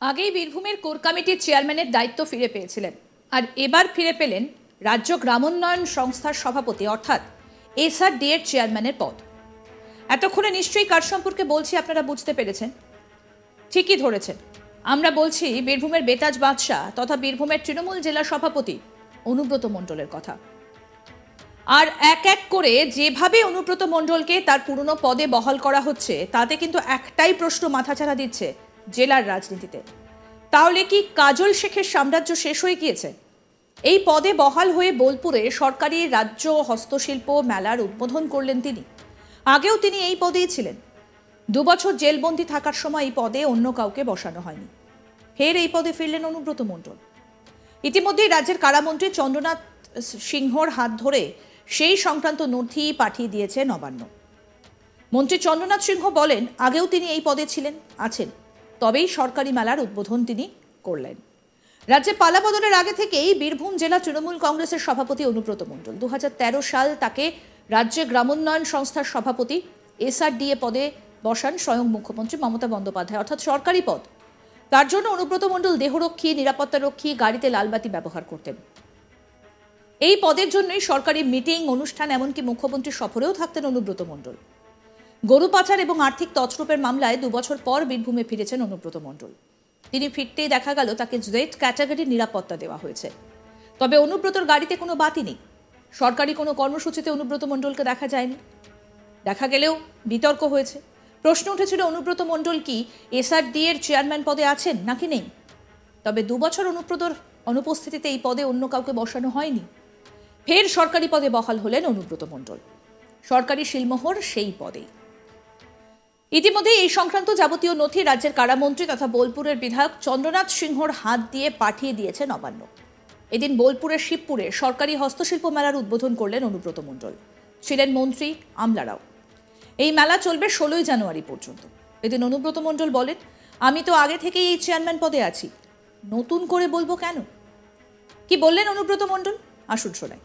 আগেই বীরভূমের কোর কমিটির চেয়ারম্যানের দায়িত্ব ফিরে পেয়েছিলেন আর এবার ফিরে পেলেন রাজ্য গ্রামোন্নয়ন সংস্থার সভাপতি অর্থাৎ এসআরডি এর চেয়ারম্যানের পদ। এতক্ষণে নিশ্চয়ই কার সম্পর্কে বলছি আপনারা বুঝতে পেরেছেন। ঠিকই ধরেছেন, আমরা বলছি বীরভূমের বেতাজ বাদশা তথা বীরভূমের তৃণমূল জেলা সভাপতি অনুব্রত মণ্ডলের কথা। আর এক এক করে যেভাবে অনুব্রত মণ্ডলকে তার পুরনো পদে বহাল করা হচ্ছে তাতে কিন্তু একটাই প্রশ্ন মাথাচাড়া দিচ্ছে জেলার রাজনীতিতে। তাহলে কি কাজল শেখের সাম্রাজ্য শেষ হয়ে গিয়েছে? এই পদে বহাল হয়ে বোলপুরে সরকারি রাজ্য হস্তশিল্প মেলার উদ্বোধন করলেন তিনি। আগেও তিনি এই পদেই ছিলেন। 2 বছর জেলবন্দি থাকার সময় এই পদে অন্য কাউকে বসানো হয়নি। ফের এই পদে ফিরলেন অনুব্রত মণ্ডল। ইতিমধ্যেই রাজ্যের কারামন্ত্রী চন্দ্রনাথ সিংহর হাত ধরে সেই সংক্রান্ত নথি পাঠিয়ে দিয়েছে নবান্ন। মন্ত্রী চন্দ্রনাথ সিংহ বলেন, আগেও তিনি এই পদে আছেন, তবেই সরকারি মেলার উদ্বোধন তিনি করলেন। রাজ্যে পালাবদলের আগে থেকেই বীরভূম জেলা তৃণমূল কংগ্রেসের সভাপতি অনুব্রত মণ্ডল। 2013 সাল তাকে রাজ্যে গ্রামোন্নয়ন সংস্থার সভাপতি এসআরডি পদে বসান স্বয়ং মুখ্যমন্ত্রী মমতা বন্দ্যোপাধ্যায়, অর্থাৎ সরকারি পদ। তার জন্য অনুব্রত মণ্ডল দেহরক্ষী, নিরাপত্তারক্ষী, গাড়িতে লালবাতি ব্যবহার করতেন। এই পদের জন্যই সরকারি মিটিং, অনুষ্ঠান, এমনকি মুখ্যমন্ত্রী সফরেও থাকতেন অনুব্রত মণ্ডল। গরু পাচার এবং আর্থিক তছরূপের মামলায় 2 বছর পর বীরভূমে ফিরেছেন অনুব্রত মণ্ডল। তিনি ফিরতেই দেখা গেল তাকে জেড ক্যাটাগরির নিরাপত্তা দেওয়া হয়েছে। তবে অনুব্রতর গাড়িতে কোনো বাতি নেই। সরকারি কোনো কর্মসূচিতে অনুব্রত মণ্ডলকে দেখা যায়নি। দেখা গেলেও বিতর্ক হয়েছে। প্রশ্ন উঠেছিল, অনুব্রত মণ্ডল কি এসআরডি এর চেয়ারম্যান পদে আছেন নাকি নেই? তবে 2 বছর অনুব্রতর অনুপস্থিতিতে এই পদে অন্য কাউকে বসানো হয়নি। ফের সরকারি পদে বহাল হলেন অনুব্রত মণ্ডল। সরকারি শিলমোহর সেই পদেই। ইতিমধ্যে এই সংক্রান্ত যাবতীয় নথি রাজ্যের কারামন্ত্রী তথা বোলপুরের বিধায়ক চন্দ্রনাথ সিংহর হাত দিয়ে পাঠিয়ে দিয়েছে নবান্ন। এদিন বোলপুরের শিবপুরে সরকারি হস্তশিল্প মেলার উদ্বোধন করলেন অনুব্রত মণ্ডল। ছিলেন মন্ত্রী আমলারাও। এই মেলা চলবে 16 জানুয়ারি পর্যন্ত। এদিন অনুব্রত মণ্ডল বলেন, আমি তো আগে থেকেই এই চেয়ারম্যান পদে আছি, নতুন করে বলবো কেন? কি বললেন অনুব্রত মণ্ডল, আসুন শোনাই।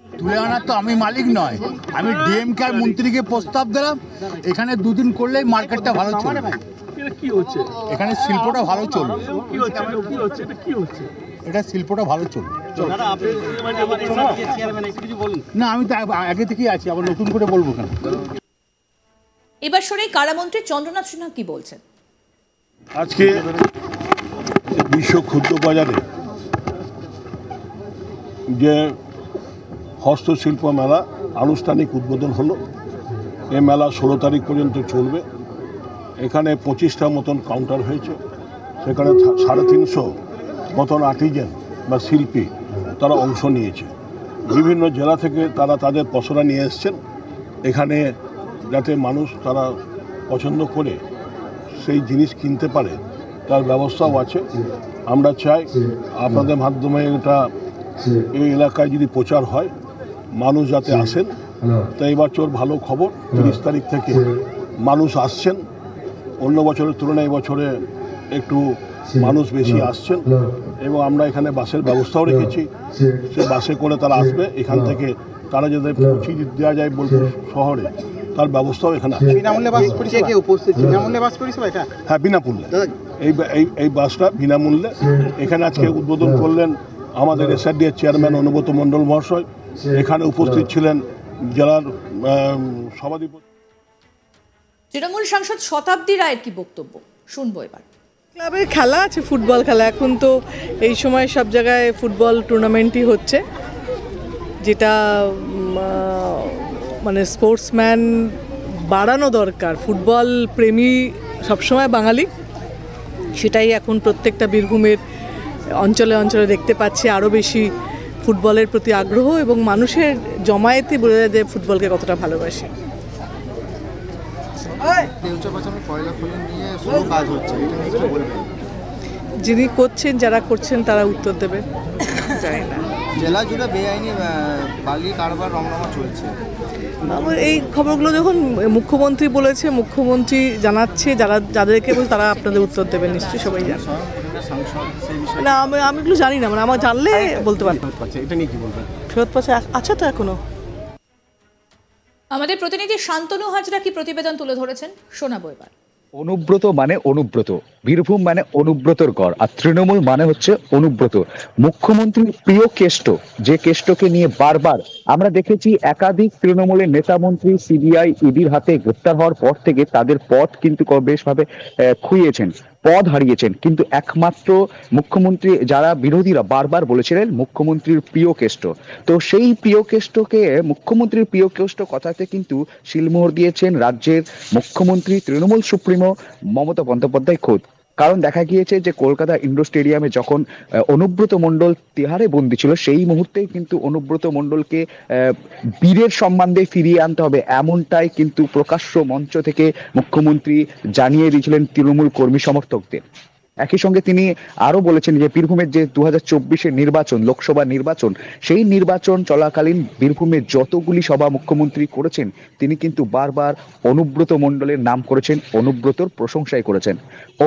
তুলে আনার তো আমি মালিক নয়, আমি ডিএমকে আর মন্ত্রীকে প্রস্তাব দিলাম, এখানে 2 দিন করলেই মার্কেটটা ভালো চলবে। কি হচ্ছে এখানে? শিল্পটা ভালো চলবে। কি হচ্ছে কি হচ্ছে এটা কি হচ্ছে? এটা শিল্পটা ভালো চলবে। না, আমি তো আগে থেকেই আছি, আবার নতুন করে বলবো কেন? এবার শোনাই কারামন্ত্রী চন্দ্রনাথ সিংহ কি বলছেন। আজকে বিশ্ব ক্ষুদ্র বাজারে যে হস্তশিল্প মেলা আনুষ্ঠানিক উদ্বোধন হলো। এই মেলা 16 তারিখ পর্যন্ত চলবে। এখানে 25টা মতন কাউন্টার হয়েছে। সেখানে 350 মতন আর্টিজান বা শিল্পী তারা অংশ নিয়েছে। বিভিন্ন জেলা থেকে তারা তাদের পসরা নিয়ে এসছেন এখানে, যাতে মানুষ তারা পছন্দ করে সেই জিনিস কিনতে পারে তার ব্যবস্থাও আছে। আমরা চাই আপনাদের মাধ্যমে এটা এই এলাকায় যদি প্রচার হয়, মানুষ যাতে আসেন। তো এই বছর ভালো খবর, 30 তারিখ থেকে মানুষ আসছেন। অন্য বছরের তুলনায় এবছরে একটু মানুষ বেশি আসছেন এবং আমরা এখানে বাসের ব্যবস্থাও রেখেছি। সে বাসে করে তারা আসবে, এখান থেকে তারা যাতে পৌঁছে দেওয়া যায় বোলপুর শহরে তার ব্যবস্থাও এখানে আছে। হ্যাঁ, বিনামূল্যে। এই বাসটা বিনামূল্যে এখানে আজকে উদ্বোধন করলেন আমাদের এসআরডি এর চেয়ারম্যান অনুব্রত মণ্ডল মহাশয়। এখানে উপস্থিত ছিলেন জেলার সভাধিপতি। তৃণমূল সাংসদ শতাব্দী রায়ের কি বক্তব্য শুনবো এবার। ক্লাবের খেলা আছে, ফুটবল খেলা। এখন তো এই সময় সব জায়গায় ফুটবল টুর্নামেন্টই হচ্ছে, যেটা মানে স্পোর্টসম্যান বাড়ানো দরকার। ফুটবল প্রেমী সবসময় বাঙালি, সেটাই এখন প্রত্যেকটা বীরভূমের অঞ্চলে অঞ্চলে দেখতে পাচ্ছি। আরও বেশি ফুটবলের প্রতি আগ্রহ এবং মানুষের জমায়েতে বোঝা যায় যে ফুটবলকে কতটা ভালোবাসে। যিনি করছেন, যারা করছেন তারা উত্তর দেবেন, জানি না। জেলা জুড়ে বেআইনি বালি কারবার রমরমা চলছে। এই খবরগুলো যখন মুখ্যমন্ত্রী বলেছে, মুখ্যমন্ত্রী জানাচ্ছে, যাদেরকে বলছে তারা আপনাদের উত্তর দেবেন, নিশ্চয়ই সবাই জানে। না, আমি এগুলো জানি না, মানে আমার জানলে বলতে পারি। এটা নিয়ে কি বলবেন? ফেরত পাচ্ছে আছে তো এখনো। আমাদের প্রতিনিধি শান্তনু হাজরা কি প্রতিবেদন তুলে ধরেছেন, শোনাবো এবার। অনুব্রত মানে অনুব্রত, বীরভূম মানে অনুব্রতর গড়, আর তৃণমূল মানে হচ্ছে অনুব্রত। মুখ্যমন্ত্রীর প্রিয় কেষ্ট, যে কেষ্টকে নিয়ে বারবার আমরা দেখেছি একাধিক তৃণমূলের নেতা মন্ত্রী সিবিআই ইডির হাতে গ্রেপ্তার হওয়ার পর থেকে তাদের পথ কিন্তু বেশভাবে খুইয়েছেন, পদ হারিয়েছেন, কিন্তু একমাত্র মুখ্যমন্ত্রী যারা বিরোধীরা বারবার বলেছিলেন মুখ্যমন্ত্রীর প্রিয় কেষ্ট। তো সেই প্রিয় কেষ্টকে, মুখ্যমন্ত্রীর প্রিয় কেষ্ট কথাতে কিন্তু শিলমোহর দিয়েছেন রাজ্যের মুখ্যমন্ত্রী তৃণমূল সুপ্রিমো মমতা বন্দ্যোপাধ্যায় খোদ। কারণ দেখা গিয়েছে যে কলকাতা ইন্ডোর স্টেডিয়ামে যখন অনুব্রত মণ্ডল তিহারে বন্দী ছিল, সেই মুহূর্তেই কিন্তু অনুব্রত মণ্ডলকে বীরের সম্মান দিয়ে ফিরিয়ে আনতে হবে, এমনটাই কিন্তু প্রকাশ্য মঞ্চ থেকে মুখ্যমন্ত্রী জানিয়ে দিয়েছিলেন তৃণমূল কর্মী সমর্থকদের। একই সঙ্গে তিনি আরো বলেছেন যে বীরভূমের যে 2024-এর নির্বাচন, লোকসভা নির্বাচন, সেই নির্বাচন চলাকালীন বীরভূমের যতগুলি সভা মুখ্যমন্ত্রী করেছেন তিনি কিন্তু বারবার অনুব্রত মণ্ডলের নাম করেছেন, অনুব্রতর প্রশংসাই করেছেন।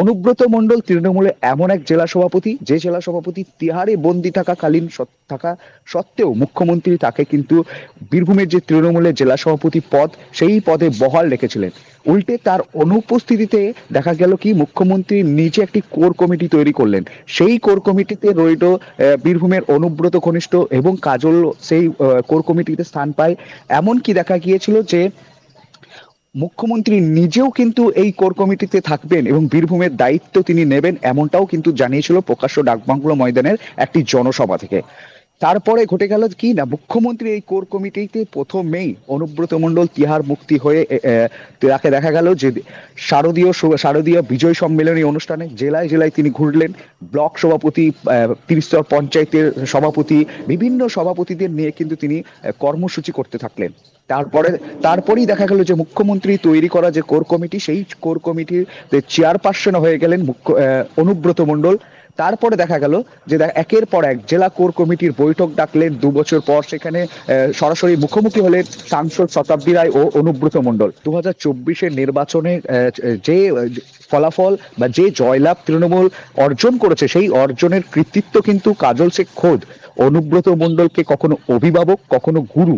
অনুব্রত মণ্ডল তৃণমূলে এমন এক জেলা সভাপতি, যে জেলা সভাপতি তিহারে বন্দী থাকাকালীন থাকা সত্ত্বেও মুখ্যমন্ত্রী তাকে কিন্তু বীরভূমের যে তৃণমূলের জেলা সভাপতি পদ, সেই পদে বহাল রেখেছিলেন। উল্টে তার অনুপস্থিতিতে দেখা গেল কি মুখ্যমন্ত্রী নিজে একটি কোর কমিটি তৈরি করলেন, সেই কোর কমিটিতে রইল বীরভূমের অনুব্রত ঘনিষ্ঠ এবং কাজল সেই কোর কমিটিতে স্থান পায়। এমনকি দেখা গিয়েছিল যে মুখ্যমন্ত্রী নিজেও কিন্তু এই কোর কমিটিতে থাকবেন এবং বীরভূমের দায়িত্ব তিনি নেবেন, এমনটাও কিন্তু জানিয়েছিল প্রকাশ্য ডাকবাংলো ময়দানের একটি জনসভা থেকে। তারপরে ঘটে গেল কি না, মুখ্যমন্ত্রী এই কোর কমিটিতে প্রথমেই অনুব্রত মণ্ডল তিহার মুক্তি হয়ে তাকে দেখা গেল যে শারদীয় বিজয় সম্মেলনী অনুষ্ঠানে জেলায় জেলায় তিনি ঘুরলেন, ব্লক সভাপতি, 30 পঞ্চায়েতের সভাপতি, বিভিন্ন সভাপতিদের নিয়ে কিন্তু তিনি কর্মসূচি করতে থাকলেন। তারপরেই দেখা গেল যে মুখ্যমন্ত্রী তৈরি করা যে কোর কমিটি, সেই কোর কমিটির চেয়ারপারসন হয়ে গেলেন অনুব্রত মণ্ডল। তারপরে দেখা গেল যে একের পর এক জেলা কোর কমিটির বৈঠক ডাকলেন 2 বছর পর, সেখানে সরাসরি মুখোমুখি হলেন সাংসদ শতাব্দী রায় ও অনুব্রত মণ্ডল। 2024-এর নির্বাচনে যে ফলাফল বা যে জয়লাভ তৃণমূল অর্জন করেছে, সেই অর্জনের কৃতিত্ব কিন্তু কাজল শেখ খোদ অনুব্রত মণ্ডলকে কখনো অভিভাবক, কখনো গুরু,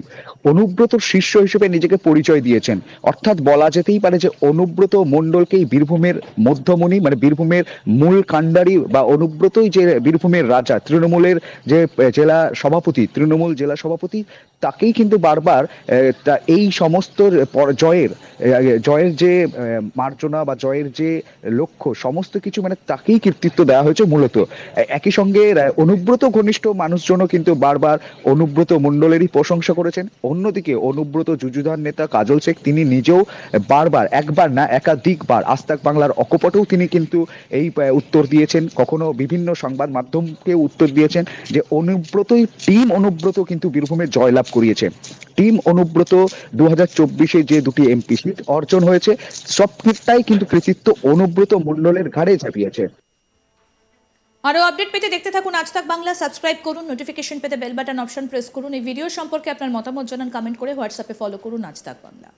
অনুব্রত শিষ্য হিসেবে নিজেকে পরিচয় দিয়েছেন। অর্থাৎ বলা যেতেই পারে যে অনুব্রত মণ্ডলকেই বীরভূমের মধ্যমণি, মানে বীরভূমের মূল কাণ্ডারি বা অনুব্রতই যে বীরভূমের রাজা, তৃণমূলের যে জেলা সভাপতি, তৃণমূল জেলা সভাপতি, তাকেই কিন্তু বারবার এই সমস্ত জয়ের যে মার্জনা বা জয়ের যে লক্ষ্য, সমস্ত কিছু মানে তাকেই কৃতিত্ব দেওয়া হয়েছে মূলত। একই সঙ্গে অনুব্রত ঘনিষ্ঠ মানুষজনও কিন্তু বারবার অনুব্রত মণ্ডলেরই প্রশংসা করেছেন। অন্যদিকে অনুব্রত যুযুধার নেতা কাজল শেখ, তিনি নিজেও বারবার, একবার না একাধিকবার আজ তাক বাংলার অকপটেও তিনি কিন্তু এই উত্তর দিয়েছেন, কখনো বিভিন্ন সংবাদ মাধ্যমকে উত্তর দিয়েছেন যে অনুব্রতই, টিম অনুব্রত কিন্তু বীরভূমে জয়লাভ করিয়েছে। টিম অনুব্রত 2024-এ যে 2টি এমপি সিট অর্জন হয়েছে, সবটাই কিন্তু কৃতিত্ব অনুব্রত মণ্ডলের ঘাড়ে চাপিয়েছে। আরো আপডেট পেতে দেখতে থাকুন আজ তাক বাংলা, সাবস্ক্রাইব করুন, নোটিফিকেশন পেতে বেল বাটন অপশন প্রেস করুন। এই ভিডিও সম্পর্কে আপনার মতামত জানান কমেন্ট করে, হোয়াটসঅ্যাপে ফলো করুন আজ তাক বাংলা।